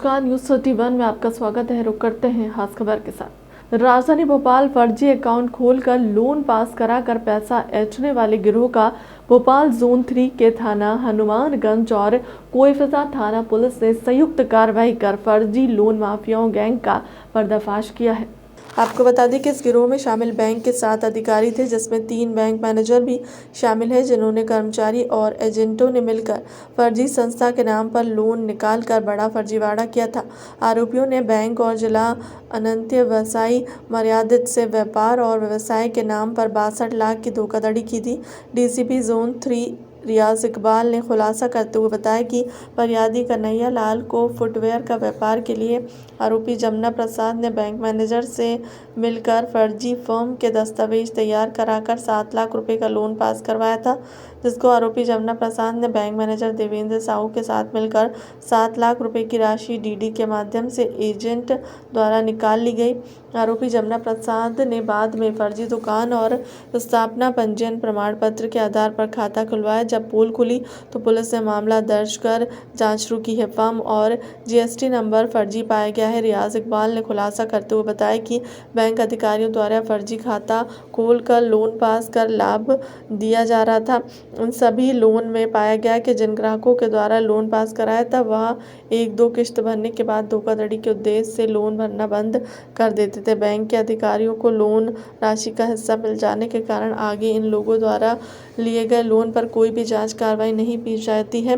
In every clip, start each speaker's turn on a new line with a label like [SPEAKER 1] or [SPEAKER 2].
[SPEAKER 1] नमस्कार, न्यूज़ 31 में आपका स्वागत है। रुक करते हैं खास खबर के साथ। राजधानी भोपाल फर्जी अकाउंट खोलकर लोन पास कराकर पैसा ऐंठने वाले गिरोह का भोपाल जोन 3 के थाना हनुमानगंज और कोईफिजा थाना पुलिस ने संयुक्त कार्रवाई कर फर्जी लोन माफियाओं गैंग का पर्दाफाश किया है। आपको बता दें कि इस गिरोह में शामिल बैंक के 7 अधिकारी थे, जिसमें 3 बैंक मैनेजर भी शामिल हैं, जिन्होंने कर्मचारी और एजेंटों ने मिलकर फर्जी संस्था के नाम पर लोन निकालकर बड़ा फर्जीवाड़ा किया था। आरोपियों ने बैंक और जिला अनंत्य व्यवसायी मर्यादित से व्यापार और व्यवसाय के नाम पर 62 लाख की धोखाधड़ी की थी। डीसीपी जोन 3 रियाज इकबाल ने खुलासा करते हुए बताया कि फरियादी कन्हैया लाल को फुटवेयर का व्यापार के लिए आरोपी जमुना प्रसाद ने बैंक मैनेजर से मिलकर फर्जी फर्म के दस्तावेज तैयार कराकर 7 लाख रुपए का लोन पास करवाया था, जिसको आरोपी जमुना प्रसाद ने बैंक मैनेजर देवेंद्र साहू के साथ मिलकर 7 लाख रुपए की राशि डीडी के माध्यम से एजेंट द्वारा निकाल ली गई। आरोपी जमुना प्रसाद ने बाद में फर्जी दुकान और स्थापना पंजीयन प्रमाण पत्र के आधार पर खाता खुलवाया। जब पोल खुली तो पुलिस ने मामला दर्ज कर जांच शुरू की है। फर्म और जीएसटी नंबर फर्जी पाया गया है। रियाज इकबाल ने खुलासा करते हुए बताया कि बैंक अधिकारियों द्वारा फर्जी खाता खोलकर लोन पास कर लाभ दिया जा रहा था। उन सभी लोन में पाया गया कि जिन ग्राहकों के द्वारा लोन पास कराया था वह 1-2 किश्त भरने के बाद धोखाधड़ी के उद्देश्य से लोन भरना बंद कर देते थे। बैंक के अधिकारियों को लोन राशि का हिस्सा मिल जाने के कारण आगे इन लोगों द्वारा लिए गए लोन पर कोई भी जांच कार्रवाई नहीं की जाती है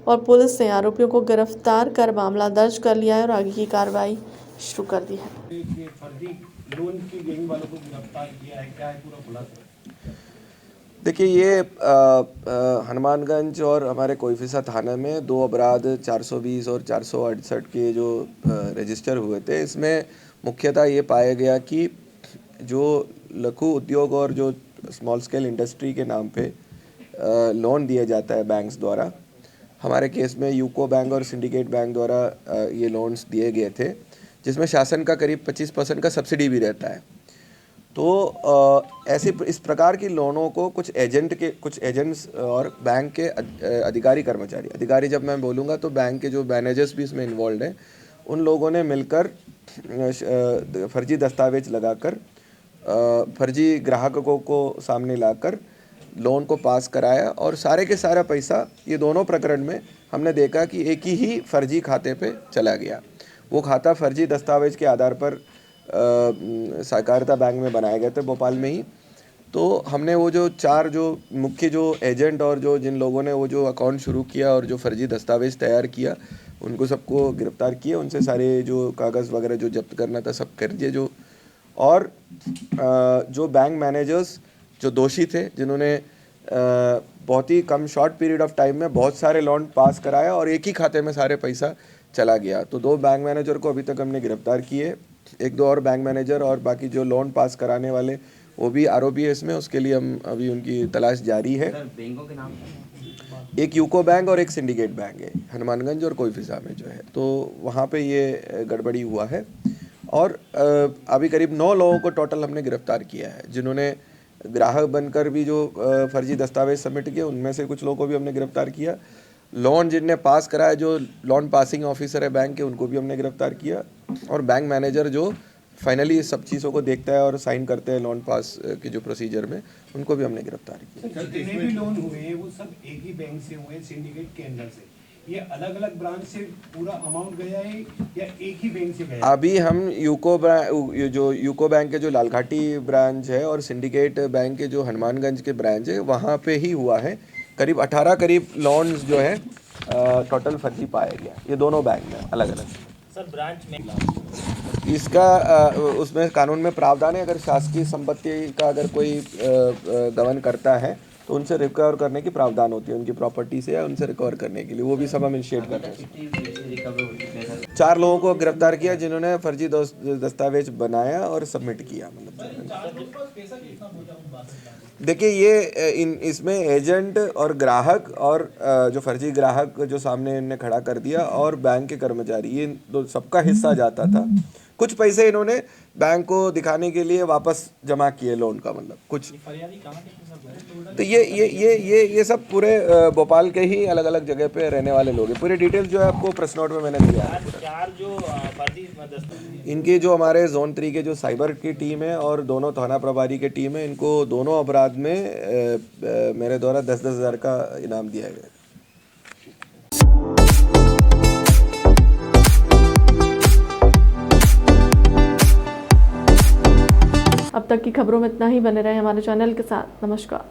[SPEAKER 1] और पुलिस ने आरोपियों को गिरफ्तार कर मामला दर्ज कर लिया है और आगे की कार्रवाई शुरू कर दी है।
[SPEAKER 2] ये फर्जी लोन की गैंग वालों को गिरफ्तार किया है, क्या है पूरा खुलासा?
[SPEAKER 3] देखिए, ये हनुमानगंज और हमारे कोईफिजा थाने में 2 अपराध 420 और 468 के जो रजिस्टर हुए थे, इसमें मुख्यतः ये पाया गया कि जो लघु उद्योग और जो स्मॉल स्केल इंडस्ट्री के नाम पे लोन दिया जाता है बैंक्स द्वारा, हमारे केस में यूको बैंक और सिंडिकेट बैंक द्वारा ये लोन्स दिए गए थे, जिसमें शासन का करीब 25% का सब्सिडी भी रहता है। तो ऐसे इस प्रकार की लोनों को कुछ एजेंट्स और बैंक के अधिकारी जब मैं बोलूँगा तो बैंक के जो मैनेजर्स भी इसमें इन्वॉल्व हैं, उन लोगों ने मिलकर फर्जी दस्तावेज लगाकर फर्जी ग्राहकों को सामने लाकर लोन को पास कराया और सारे के सारा पैसा ये दोनों प्रकरण में हमने देखा कि एक ही फर्जी खाते पे चला गया। वो खाता फर्जी दस्तावेज के आधार पर सहकारिता बैंक में बनाए गए थे भोपाल में ही। तो हमने वो जो 4 जो मुख्य जो एजेंट और जो जिन लोगों ने वो जो अकाउंट शुरू किया और जो फर्जी दस्तावेज तैयार किया, उनको सबको गिरफ्तार किया। उनसे सारे जो कागज़ वगैरह जो जब्त करना था सब कर दिए। और जो बैंक मैनेजर्स जो दोषी थे, जिन्होंने बहुत ही कम शॉर्ट पीरियड ऑफ टाइम में बहुत सारे लोन पास कराया और एक ही खाते में सारे पैसा चला गया, तो 2 बैंक मैनेजर को अभी तक हमने गिरफ्तार किए। 1-2 और बैंक मैनेजर और बाकी जो लोन पास कराने वाले वो भी आरोपी है इसमें, उसके लिए हम अभी उनकी तलाश जारी है।
[SPEAKER 2] बैंकों के नाम
[SPEAKER 3] एक यूको बैंक और एक सिंडिकेट बैंक है हनुमानगंज और कोईफिजा में जो है, तो वहाँ पे ये गड़बड़ी हुआ है। और अभी करीब 9 लोगों को टोटल हमने गिरफ्तार किया है, जिन्होंने ग्राहक बनकर भी जो फर्जी दस्तावेज सबमिट किए, उनमें से कुछ लोगों को भी हमने गिरफ्तार किया। लोन जिनने पास कराया, जो लोन पासिंग ऑफिसर है बैंक के, उनको भी हमने गिरफ्तार किया। और बैंक मैनेजर जो फाइनली सब चीज़ों को देखता है और साइन करते हैं लोन पास के जो प्रोसीजर में, उनको भी हमने गिरफ्तार किया।
[SPEAKER 2] जितने भी लोन हुए हैं वो सब एक ही बैंक से हुए, सिंडिकेट के अंदर से। ये अलग अलग ब्रांच से पूरा अमाउंट गया है या एक ही बैंक से गया है?
[SPEAKER 3] अभी हम यूको बैंक के जो लालघाटी ब्रांच है और सिंडिकेट बैंक के जो हनुमानगंज के ब्रांच है, वहाँ पे ही हुआ है। करीब 18 लोन्स जो है टोटल फर्जी पाया गया, ये दोनों बैंक में अलग अलग।
[SPEAKER 2] सर ब्रांच में
[SPEAKER 3] इसका उसमें कानून में प्रावधान है, अगर शासकीय संपत्ति का अगर कोई गबन करता है तो उनसे रिकवर करने की प्रावधान होती है, उनकी प्रॉपर्टी से या उनसे रिकवर करने के लिए, वो भी सब हम इनिशिएट कर रहे हैं। 4 लोगों को गिरफ्तार किया जिन्होंने फर्जी दस्तावेज बनाया और सबमिट किया। देखिए, ये इसमें एजेंट और ग्राहक और जो फर्जी ग्राहक जो सामने इन्होंने खड़ा कर दिया और बैंक के कर्मचारी, ये सबका हिस्सा जाता था। कुछ पैसे इन्होंने बैंक को दिखाने के लिए वापस जमा किए लोन का, मतलब कुछ।
[SPEAKER 4] फरियादी कहाँ के थे सब?
[SPEAKER 3] तो ये सब पूरे भोपाल के ही अलग अलग जगह पे रहने वाले लोग हैं। पूरी डिटेल जो है आपको प्रेस नोट में मैंने दिया है।
[SPEAKER 4] चार जो फर्जी दस्तूर
[SPEAKER 3] इनकी जो हमारे जोन 3 के जो साइबर की टीम है और दोनों थाना प्रभारी की टीम है, इनको दोनों अपराध में मेरे द्वारा 10-10 हज़ार का इनाम दिया गया है।
[SPEAKER 1] अब तक की खबरों में इतना ही। बने रहे हमारे चैनल के साथ। नमस्कार।